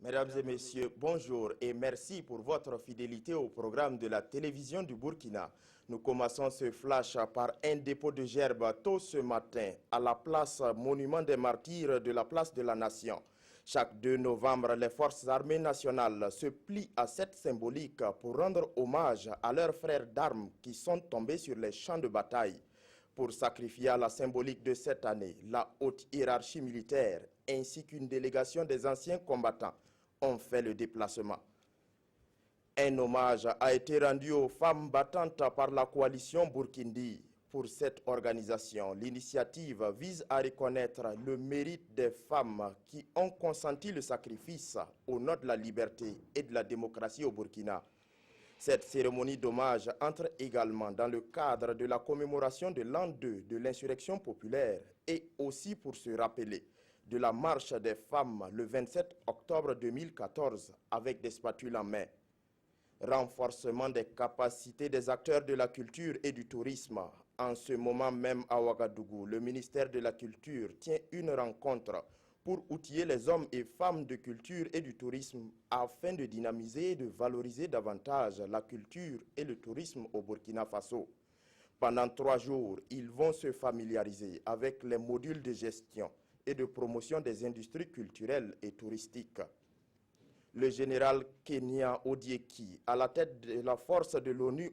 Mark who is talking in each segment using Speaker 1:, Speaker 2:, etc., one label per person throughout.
Speaker 1: Mesdames et messieurs, bonjour et merci pour votre fidélité au programme de la télévision du Burkina. Nous commençons ce flash par un dépôt de gerbes tôt ce matin à la place Monument des Martyrs de la place de la Nation. Chaque 2 novembre, les forces armées nationales se plient à cette symbolique pour rendre hommage à leurs frères d'armes qui sont tombés sur les champs de bataille. Pour sacrifier à la symbolique de cette année, la haute hiérarchie militaire ainsi qu'une délégation des anciens combattants ont fait le déplacement. Un hommage a été rendu aux femmes battantes par la coalition Burkindi. Pour cette organisation, l'initiative vise à reconnaître le mérite des femmes qui ont consenti le sacrifice au nom de la liberté et de la démocratie au Burkina. Cette cérémonie d'hommage entre également dans le cadre de la commémoration de l'an 2 de l'insurrection populaire et aussi pour se rappeler de la marche des femmes le 27 octobre 2014 avec des spatules en main. Renforcement des capacités des acteurs de la culture et du tourisme. En ce moment même à Ouagadougou, le ministère de la Culture tient une rencontre pour outiller les hommes et femmes de culture et du tourisme afin de dynamiser et de valoriser davantage la culture et le tourisme au Burkina Faso. Pendant 3 jours, ils vont se familiariser avec les modules de gestion et de promotion des industries culturelles et touristiques. Le général Kenya Odieki, à la tête de la force de l'ONU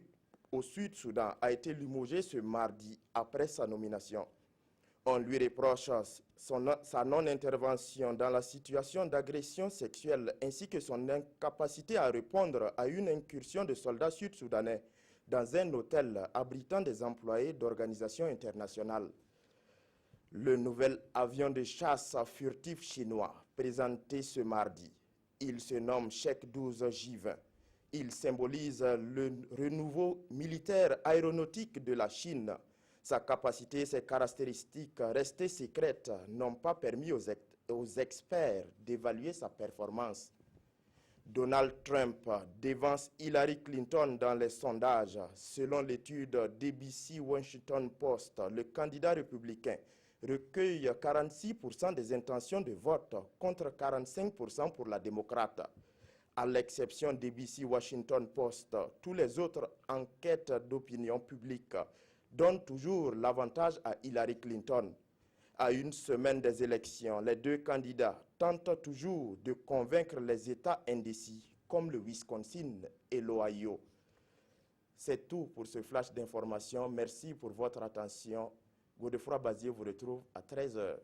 Speaker 1: au Sud-Soudan, a été limogé ce mardi après sa nomination. On lui reproche sa non-intervention dans la situation d'agression sexuelle ainsi que son incapacité à répondre à une incursion de soldats sud-soudanais dans un hôtel abritant des employés d'organisations internationales. Le nouvel avion de chasse furtif chinois présenté ce mardi. Il se nomme Chek 12 J-20. Il symbolise le renouveau militaire aéronautique de la Chine. Sa capacité et ses caractéristiques restées secrètes n'ont pas permis aux experts d'évaluer sa performance. Donald Trump dévance Hillary Clinton dans les sondages. Selon l'étude d'ABC Washington Post, le candidat républicain recueille 46% des intentions de vote contre 45% pour la démocrate. À l'exception d'ABC Washington Post, tous les autres enquêtes d'opinion publique donnent toujours l'avantage à Hillary Clinton. À une semaine des élections, les deux candidats tentent toujours de convaincre les États indécis comme le Wisconsin et l'Ohio. C'est tout pour ce flash d'information. Merci pour votre attention. Godefroy Bazier vous retrouve à 13 h.